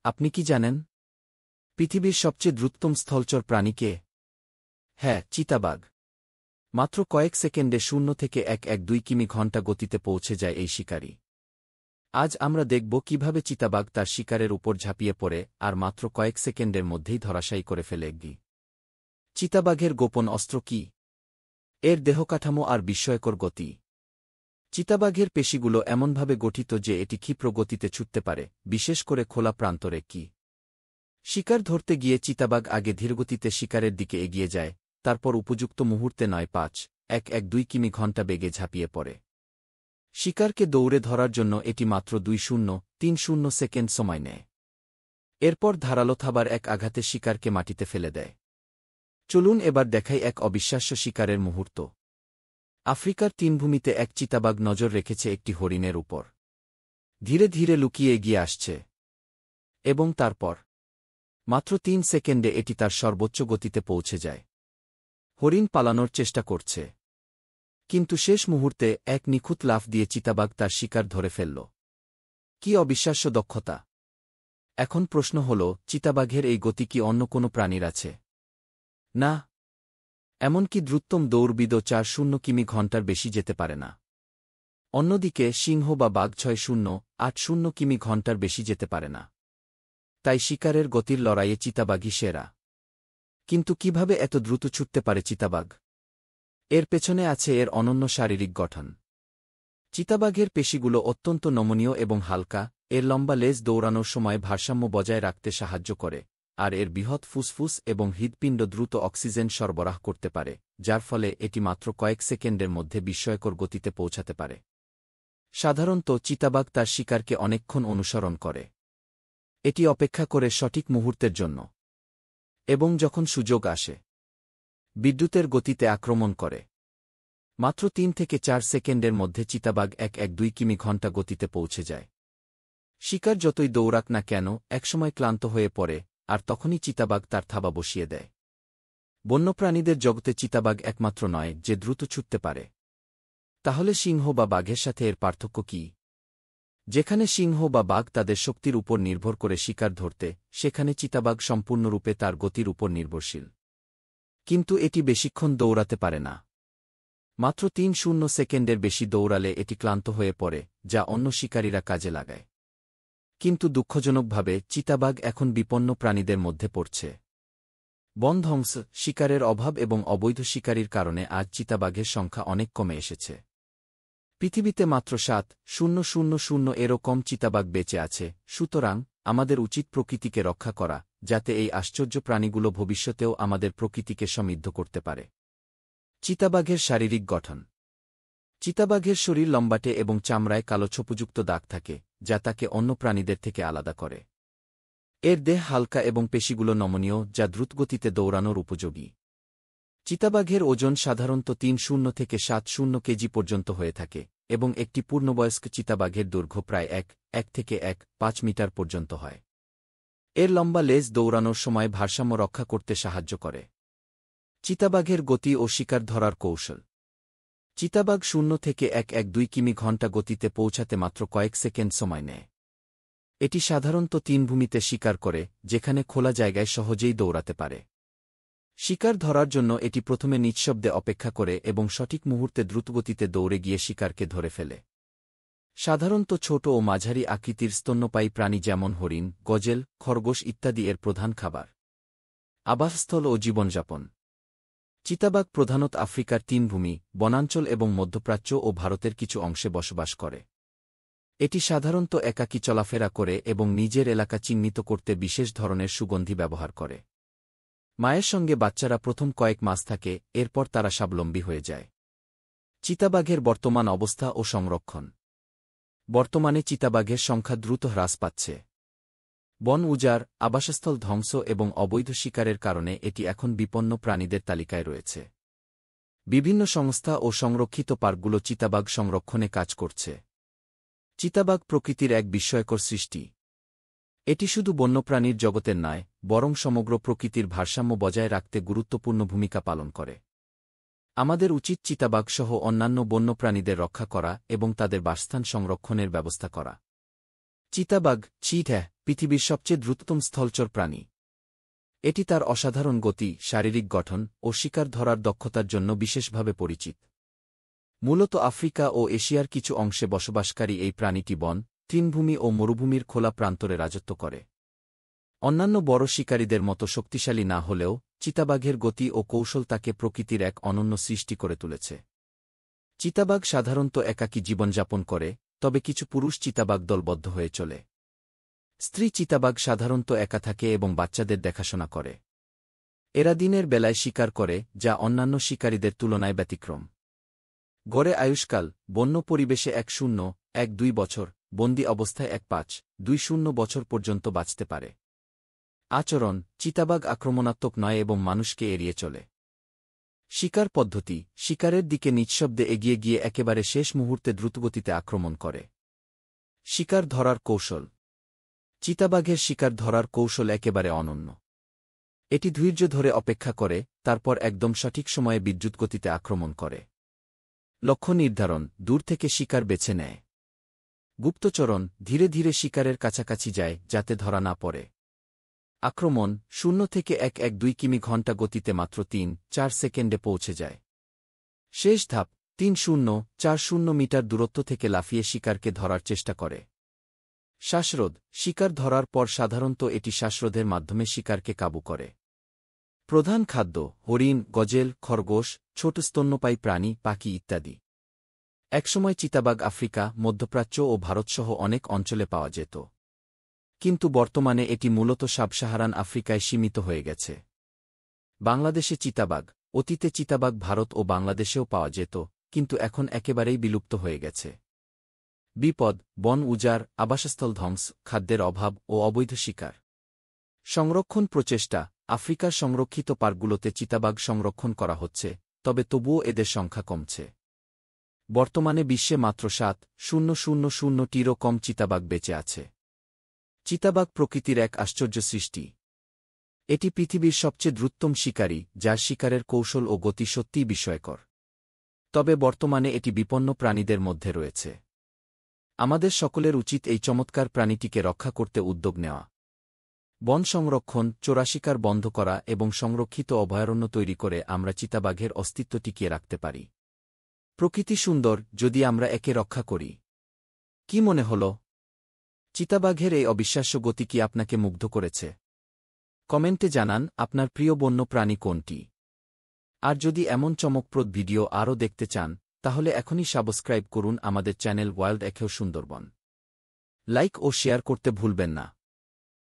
আপনি কি জানেন পৃথিবীর সবচেয়ে দ্রুততম স্থলচর প্রাণী কে? হ্যাঁ, চিতাবাঘ। মাত্র কয়েক সেকেন্ডে 0 থেকে 112 কিমি ঘণ্টা গতিতে পৌঁছে যায় এই শিকারী। আজ আমরা দেখব কিভাবে চিতাবাঘ তার শিকারের উপর ঝাঁপিয়ে পড়ে আর মাত্র কয়েক সেকেন্ডের মধ্যেই ধরাশায়ী করে ফেলে একটি। চিতাবাঘের গোপন অস্ত্র কি? এর দেহকাঠামো আর বিস্ময়কর গতি। চিতাবাঘের পেশিগুলো এমনভাবে গঠিত যে এটি ক্ষিপ্র গতিতে ছুটতে পারে, বিশেষ করে খোলা প্রান্তরে। কি শিকার ধরতে গিয়ে চিতাবাঘ আগে ধীরগতিতে শিকারের দিকে এগিয়ে যায়, তারপর উপযুক্ত মুহূর্তে 9-5-1-1-2 কিমি ঘণ্টা বেগে ঝাঁপিয়ে পড়ে। শিকারকে দৌড়ে ধরার জন্য এটি মাত্র 2-0-3-0 সেকেন্ড সময় নেয়। এরপর ধারালো থাবার এক আঘাতে শিকারকে মাটিতে ফেলে দেয়। চলুন এবার দেখাই এক অবিশ্বাস্য শিকারের মুহূর্ত। আফ্রিকার তৃণভূমিতে এক চিতাবাঘ নজর রেখেছে একটি হরিণের উপর। ধীরে ধীরে লুকিয়ে এগিয়ে আসছে। এবং তারপর মাত্র 3 সেকেন্ডে এটি তার সর্বোচ্চ গতিতে পৌঁছে যায়। হরিণ পালানোর চেষ্টা করছে, কিন্তু শেষ মুহূর্তে এক নিখুঁত লাফ দিয়ে চিতাবাঘ তার শিকার ধরে ফেলল। কি অবিশ্বাস্য দক্ষতা! এখন প্রশ্ন হল, চিতাবাঘের এই গতি কি অন্য কোনো প্রাণীর আছে? না, এমনকি দ্রুততম দৌড়বিদও 4-0 কিমি ঘণ্টার বেশি যেতে পারে না। অন্যদিকে সিংহ বা বাঘ 6-0-8-0 কিমি ঘণ্টার বেশি যেতে পারে না। তাই শিকারের গতির লড়াইয়ে চিতাবাঘই সেরা। কিন্তু কিভাবে এত দ্রুত ছুটতে পারে চিতাবাঘ? এর পেছনে আছে এর অনন্য শারীরিক গঠন। চিতাবাঘের পেশিগুলো অত্যন্ত নমনীয় এবং হালকা, এর লম্বা লেজ দৌড়ানোর সময় ভারসাম্য বজায় রাখতে সাহায্য করে, আর এর বৃহৎ ফুসফুস এবং হৃৎপিণ্ড দ্রুত অক্সিজেন সরবরাহ করতে পারে, যার ফলে এটি মাত্র কয়েক সেকেন্ডের মধ্যে বিস্ময়কর গতিতে পৌঁছাতে পারে। সাধারণত চিতাবাঘ তার শিকারকে অনেকক্ষণ অনুসরণ করে। এটি অপেক্ষা করে সঠিক মুহূর্তের জন্য, এবং যখন সুযোগ আসে, বিদ্যুতের গতিতে আক্রমণ করে। মাত্র 3 থেকে 4 সেকেন্ডের মধ্যে চিতাবাঘ 1-1-2 কিমি ঘণ্টা গতিতে পৌঁছে যায়। শিকার যতই দৌড়াক না কেন, একসময় ক্লান্ত হয়ে পড়ে, আর তখনই চিতাবাঘ তার থাবা বসিয়ে দেয়। বন্যপ্রাণীদের জগতে চিতাবাঘ একমাত্র নয় যে দ্রুত ছুটতে পারে। তাহলে সিংহ বা বাঘের সাথে এর পার্থক্য কি? যেখানে সিংহ বা বাঘ তাদের শক্তির উপর নির্ভর করে শিকার ধরতে, সেখানে চিতাবাঘ সম্পূর্ণরূপে তার গতির উপর নির্ভরশীল। কিন্তু এটি বেশিক্ষণ দৌড়াতে পারে না। মাত্র 3-0 সেকেন্ডের বেশি দৌড়ালে এটি ক্লান্ত হয়ে পড়ে, যা অন্য শিকারীরা কাজে লাগায়। কিন্তু দুঃখজনকভাবে চিতাবাঘ এখন বিপন্ন প্রাণীদের মধ্যে পড়ছে। বন ধ্বংস, শিকারের অভাব এবং অবৈধ শিকারির কারণে আজ চিতাবাঘের সংখ্যা অনেক কমে এসেছে। পৃথিবীতে মাত্র 7,000 এরও কম চিতাবাঘ বেঁচে আছে। সুতরাং আমাদের উচিত প্রকৃতিকে রক্ষা করা, যাতে এই আশ্চর্য প্রাণীগুলো ভবিষ্যতেও আমাদের প্রকৃতিকে সমৃদ্ধ করতে পারে। চিতাবাঘের শারীরিক গঠন। চিতাবাঘের শরীর লম্বাটে এবং চামড়ায় কালো ছোপযুক্ত দাগ থাকে, যা তাকে অন্য প্রাণীদের থেকে আলাদা করে। এর দেহ হালকা এবং পেশিগুলো নমনীয়, যা দ্রুতগতিতে দৌড়ানোর উপযোগী। চিতাবাঘের ওজন সাধারণত 3-0 থেকে 7-0 কেজি পর্যন্ত হয়ে থাকে, এবং একটি পূর্ণবয়স্ক চিতাবাঘের দৈর্ঘ্য প্রায় 1 থেকে 1.5 মিটার পর্যন্ত হয়। এর লম্বা লেজ দৌড়ানোর সময় ভারসাম্য রক্ষা করতে সাহায্য করে। চিতাবাঘের গতি ও শিকার ধরার কৌশল। চিতাবাঘ 0 থেকে 1-1-2 কিমি ঘণ্টা গতিতে পৌঁছাতে মাত্র কয়েক সেকেন্ড সময় নেয়। এটি সাধারণত তৃণভূমিতে শিকার করে, যেখানে খোলা জায়গায় সহজেই দৌড়াতে পারে। শিকার ধরার জন্য এটি প্রথমে নিঃশব্দে অপেক্ষা করে এবং সঠিক মুহূর্তে দ্রুতগতিতে দৌড়ে গিয়ে শিকারকে ধরে ফেলে। সাধারণত ছোট ও মাঝারি আকৃতির স্তন্যপায়ী প্রাণী যেমন হরিণ, গজেল, খরগোশ ইত্যাদি এর প্রধান খাবার। আবাসস্থল ও জীবনযাপন। চিতাবাঘ প্রধানত আফ্রিকার তৃণভূমি, বনাঞ্চল এবং মধ্যপ্রাচ্য ও ভারতের কিছু অংশে বসবাস করে। এটি সাধারণত একাকী চলাফেরা করে এবং নিজের এলাকা চিহ্নিত করতে বিশেষ ধরনের সুগন্ধি ব্যবহার করে। মায়ের সঙ্গে বাচ্চারা প্রথম কয়েক মাস থাকে, এরপর তারা স্বাবলম্বী হয়ে যায়। চিতাবাঘের বর্তমান অবস্থা ও সংরক্ষণ। বর্তমানে চিতাবাঘের সংখ্যা দ্রুত হ্রাস পাচ্ছে। বন উজাড়, আবাসস্থল ধ্বংস এবং অবৈধ শিকারের কারণে এটি এখন বিপন্ন প্রাণীদের তালিকায় রয়েছে। বিভিন্ন সংস্থা ও সংরক্ষিত পার্কগুলো চিতাবাঘ সংরক্ষণে কাজ করছে। চিতাবাঘ প্রকৃতির এক বিস্ময়কর সৃষ্টি। এটি শুধু বন্যপ্রাণীর জগতের নয়, বরং সমগ্র প্রকৃতির ভারসাম্য বজায় রাখতে গুরুত্বপূর্ণ ভূমিকা পালন করে। আমাদের উচিত চিতাবাঘসহ অন্যান্য বন্যপ্রাণীদের রক্ষা করা এবং তাদের বাসস্থান সংরক্ষণের ব্যবস্থা করা। চিতাবাঘ পৃথিবীর সবচেয়ে দ্রুততম স্থলচর প্রাণী। এটি তার অসাধারণ গতি, শারীরিক গঠন ও শিকার ধরার দক্ষতার জন্য বিশেষভাবে পরিচিত। মূলত আফ্রিকা ও এশিয়ার কিছু অংশে বসবাসকারী এই প্রাণীটি বন, তৃণভূমি ও মরুভূমির খোলা প্রান্তরে রাজত্ব করে। অন্যান্য বড় শিকারীদের মতো শক্তিশালী না হলেও চিতাবাঘের গতি ও কৌশল তাকে প্রকৃতির এক অনন্য সৃষ্টি করে তুলেছে। চিতাবাঘ সাধারণত একাকী জীবনযাপন করে, তবে কিছু পুরুষ চিতাবাঘ দলবদ্ধ হয়ে চলে। স্ত্রী চিতাবাঘ সাধারণত একা থাকে এবং বাচ্চাদের দেখাশোনা করে। এরা দিনের বেলায় শিকার করে, যা অন্যান্য শিকারীদের তুলনায় ব্যতিক্রম। গড়ে আয়ুষ্কাল বন্য পরিবেশে 1-0-1-2 বছর, বন্দি অবস্থায় 1-5-2-0 বছর পর্যন্ত বাঁচতে পারে। আচরণ: চিতাবাঘ আক্রমণাত্মক নয় এবং মানুষকে এড়িয়ে চলে। শিকার পদ্ধতি: শিকারের দিকে নিঃশব্দে এগিয়ে গিয়ে একেবারে শেষ মুহূর্তে দ্রুতগতিতে আক্রমণ করে। শিকার ধরার কৌশল: চিতাবাঘের শিকার ধরার কৌশল একেবারে অনন্য। এটি ধৈর্য ধরে অপেক্ষা করে, তারপর একদম সঠিক সময়ে বিদ্যুৎ গতিতে আক্রমণ করে। লক্ষ্য নির্ধারণ: দূর থেকে শিকার বেছে নেয়। গুপ্তচরণ: ধীরে ধীরে শিকারের কাছাকাছি যায় যাতে ধরা না পড়ে। আক্রমণ: 0 থেকে 1-1-2 কিমি ঘণ্টা গতিতে মাত্র 3-4 সেকেন্ডে পৌঁছে যায়। শেষ ধাপ: 3-0-4-0 মিটার দূরত্ব থেকে লাফিয়ে শিকারকে ধরার চেষ্টা করে। শ্বাসরোধ: শিকার ধরার পর সাধারণত এটি শ্বাসরোধের মাধ্যমে শিকারকে কাবু করে। প্রধান খাদ্য: হরিণ, গজেল, খরগোশ, ছোট স্তন্যপায়ী প্রাণী, পাখি ইত্যাদি। একসময় চিতাবাঘ আফ্রিকা, মধ্যপ্রাচ্য ও ভারতসহ অনেক অঞ্চলে পাওয়া যেত। কিন্তু বর্তমানে এটি মূলত সাবসাহারান আফ্রিকায় সীমিত হয়ে গেছে। বাংলাদেশে চিতাবাঘ: অতীতে চিতাবাঘ ভারত ও বাংলাদেশেও পাওয়া যেত, কিন্তু এখন একেবারেই বিলুপ্ত হয়ে গেছে। বিপদ: বন উজাড়, আবাসস্থল ধ্বংস, খাদ্যের অভাব ও অবৈধ শিকার। সংরক্ষণ প্রচেষ্টা: আফ্রিকার সংরক্ষিত পার্কগুলোতে চিতাবাঘ সংরক্ষণ করা হচ্ছে, তবে তবুও এদের সংখ্যা কমছে। বর্তমানে বিশ্বে মাত্র 7,000-টিরও কম চিতাবাঘ বেঁচে আছে। চিতাবাঘ প্রকৃতির এক আশ্চর্য সৃষ্টি। এটি পৃথিবীর সবচেয়ে দ্রুততম শিকারী, যার শিকারের কৌশল ও গতি সত্যিই বিস্ময়কর। তবে বর্তমানে এটি বিপন্ন প্রাণীদের মধ্যে রয়েছে। আমাদের সকলের উচিত এই চমৎকার প্রাণীটিকে রক্ষা করতে উদ্যোগ নেওয়া। বন সংরক্ষণ, চোরাশিকার বন্ধ করা এবং সংরক্ষিত অভয়ারণ্য তৈরি করে আমরা চিতাবাঘের অস্তিত্ব টিকিয়ে রাখতে পারি। প্রকৃতি সুন্দর যদি আমরা একে রক্ষা করি। কি মনে হল? চিতাবাঘের এই অবিশ্বাস্য গতি কি আপনাকে মুগ্ধ করেছে? কমেন্টে জানান আপনার প্রিয় বন্য প্রাণী কোনটি। আর যদি এমন চমকপ্রদ ভিডিও আরও দেখতে চান, তাহলে এখনই সাবস্ক্রাইব করুন আমাদের চ্যানেল ওয়াইল্ড এখেও সুন্দরবন। লাইক ও শেয়ার করতে ভুলবেন না।